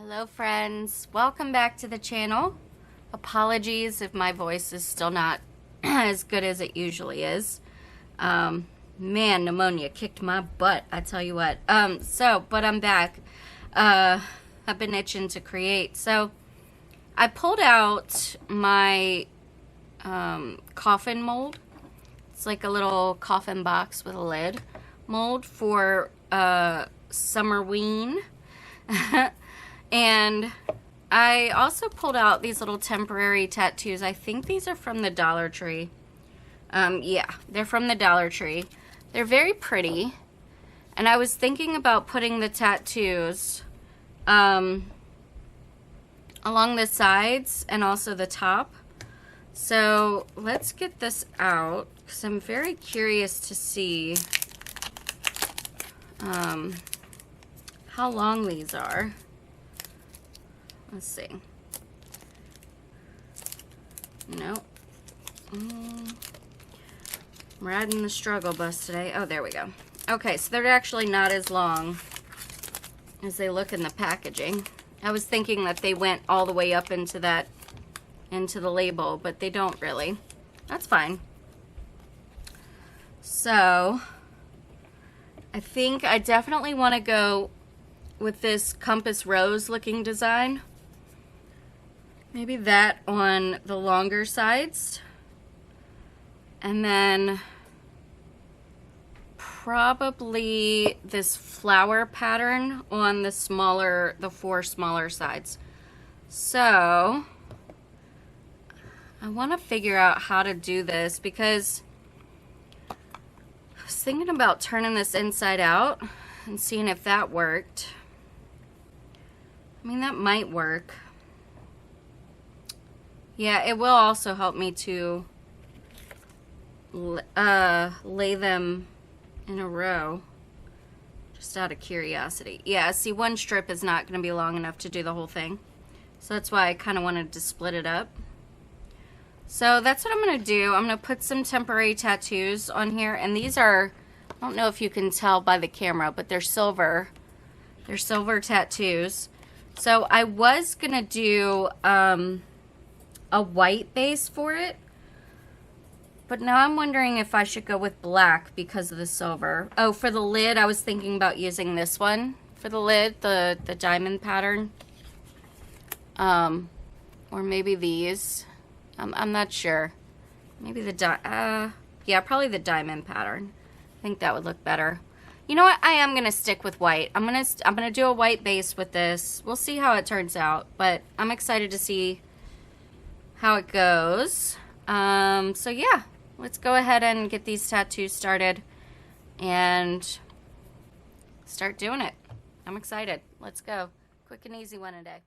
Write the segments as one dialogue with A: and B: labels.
A: Hello friends, welcome back to the channel. Apologies if my voice is still not as good as it usually is. Man, pneumonia kicked my butt, I tell you what. But I'm back. I've been itching to create. So I pulled out my coffin mold. It's like a little coffin box with a lid mold for Summerween. And I also pulled out these little temporary tattoos. I think these are from the Dollar Tree. Yeah, they're from the Dollar Tree. They're very pretty. And I was thinking about putting the tattoos along the sides and also the top. So let's get this out because I'm very curious to see how long these are. Let's see. Nope. I'm riding the struggle bus today. Oh, there we go. Okay, so they're actually not as long as they look in the packaging. I was thinking that they went all the way up into the label, but they don't really. That's fine. So, I think I definitely want to go with this compass rose looking design. Maybe that on the longer sides. And then probably this flower pattern on the four smaller sides. So I want to figure out how to do this because I was thinking about turning this inside out and seeing if that worked. I mean, that might work. Yeah, it will also help me to lay them in a row, just out of curiosity. Yeah, see, one strip is not going to be long enough to do the whole thing. So that's why I kind of wanted to split it up. So that's what I'm going to do. I'm going to put some temporary tattoos on here. And these are, I don't know if you can tell by the camera, but they're silver. They're silver tattoos. So I was going to do a white base for it. But now I'm wondering if I should go with black because of the silver. Oh, for the lid, I was thinking about using this one for the lid, the diamond pattern. Or maybe these. I'm not sure. Maybe yeah, probably the diamond pattern. I think that would look better. You know what? I am gonna stick with white. I'm gonna do a white base with this. We'll see how it turns out, but I'm excited to see how it goes. So yeah, let's go ahead and get these tattoos started and start doing it. I'm excited. Let's go. Quick and easy one a day.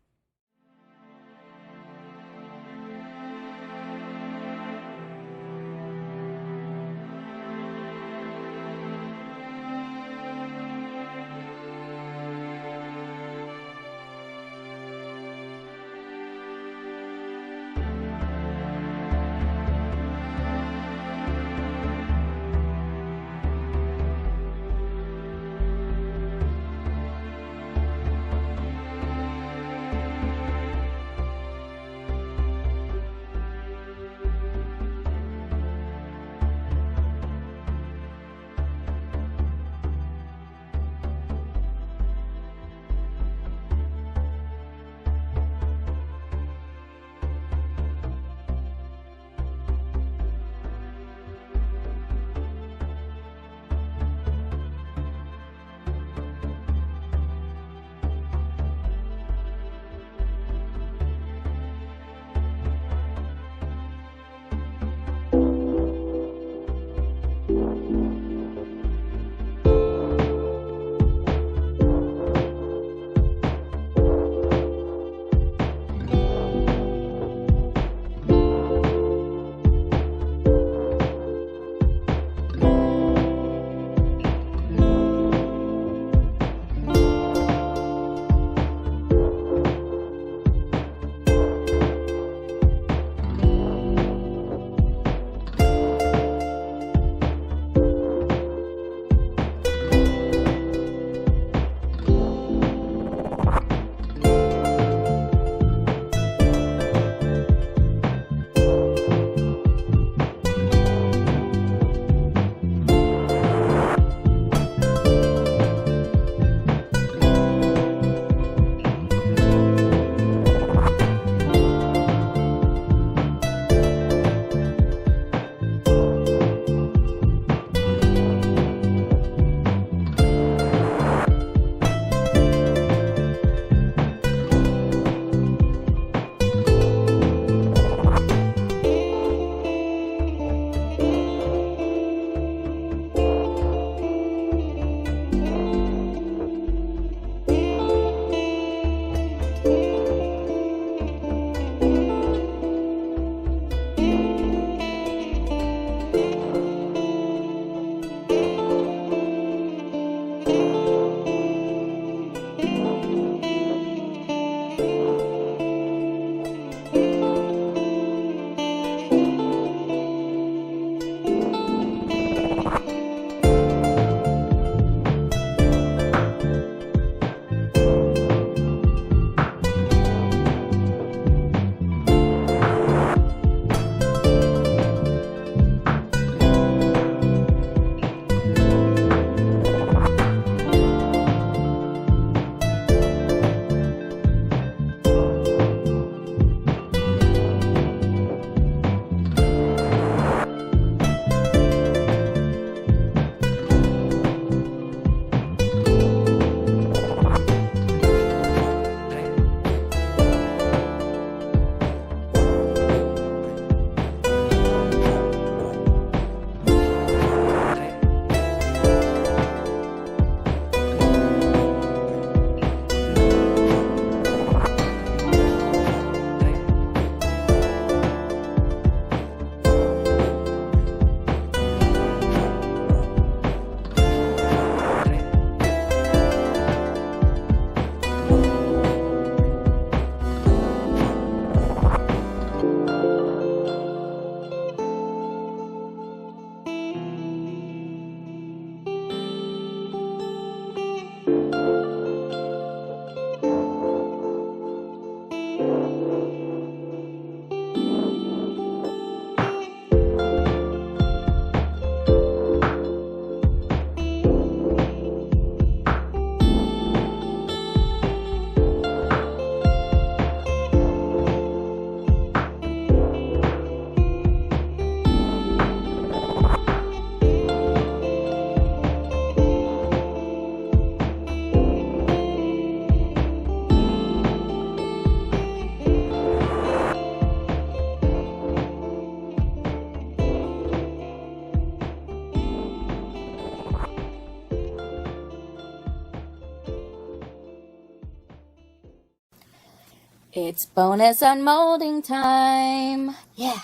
A: It's bonus unmolding time. Yeah.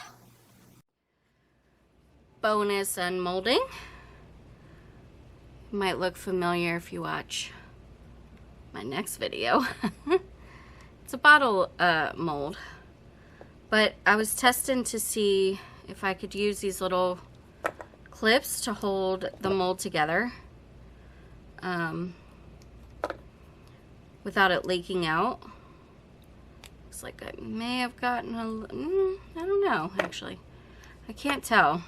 A: Bonus unmolding. Might look familiar if you watch my next video. It's a bottle mold. But I was testing to see if I could use these little clips to hold the mold together without it leaking out. Looks like I may have gotten a I don't know, actually. I can't tell.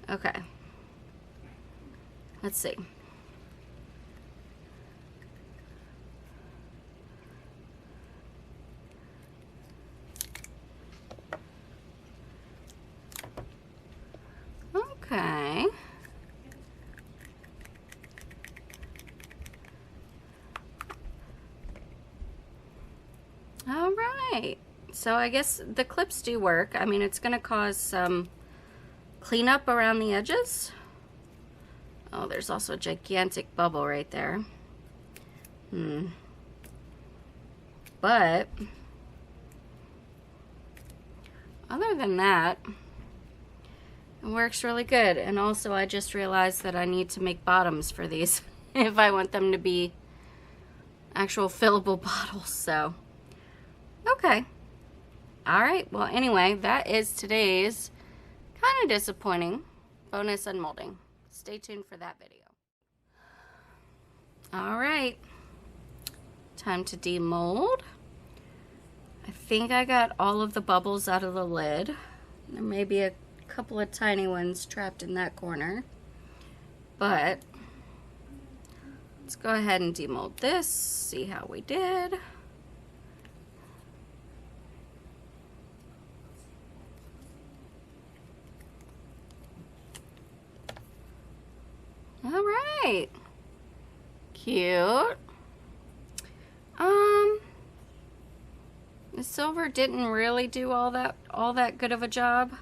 A: Okay. Let's see. Okay. All right. So I guess the clips do work. I mean, it's going to cause some cleanup around the edges. Oh, there's also a gigantic bubble right there. But other than that, it works really good. And also I just realized that I need to make bottoms for these if I want them to be actual fillable bottles. So, okay. All right. Well, anyway, that is today's kind of disappointing bonus unmolding. Stay tuned for that video. All right. Time to demold. I think I got all of the bubbles out of the lid. There may be a couple of tiny ones trapped in that corner. But let's go ahead and demold this, see how we did. All right. Cute. The silver didn't really do all that good of a job.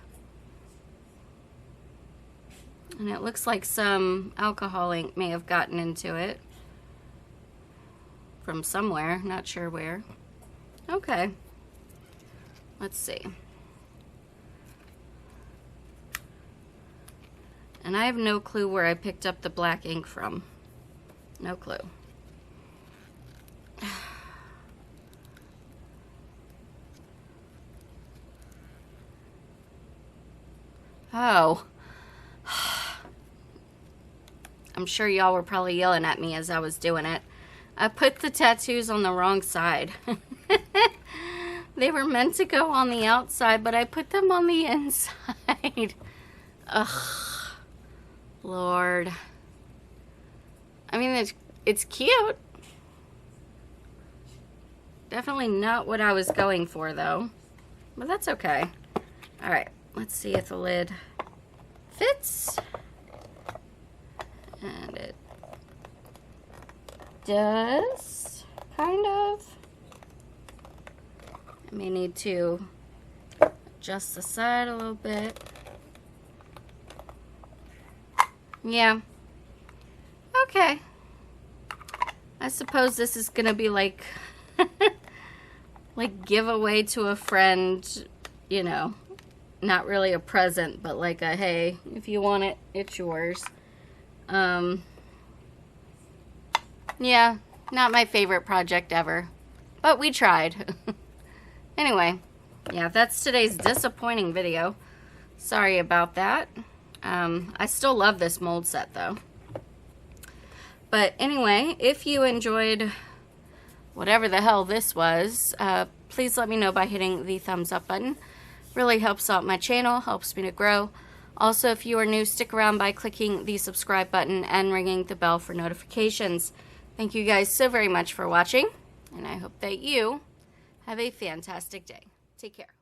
A: And it looks like some alcohol ink may have gotten into it from somewhere, not sure where. Okay. Let's see. And I have no clue where I picked up the black ink from. No clue. Oh. I'm sure y'all were probably yelling at me as I was doing it. I put the tattoos on the wrong side. They were meant to go on the outside, but I put them on the inside. Ugh. Lord. I mean, it's cute. Definitely not what I was going for, though. But that's okay. All right. Let's see if the lid fits. And it does, kind of. I may need to adjust the side a little bit. Yeah. Okay. I suppose this is gonna be like like giveaway to a friend, you know, not really a present, but like a, hey, if you want it, it's yours. Yeah, not my favorite project ever, but we tried. Anyway, yeah, that's today's disappointing video. Sorry about that. I still love this mold set though. But anyway, if you enjoyed whatever the hell this was, please let me know by hitting the thumbs up button. Really helps out my channel, helps me to grow. Also, if you are new, stick around by clicking the subscribe button and ringing the bell for notifications. Thank you guys so very much for watching, and I hope that you have a fantastic day. Take care.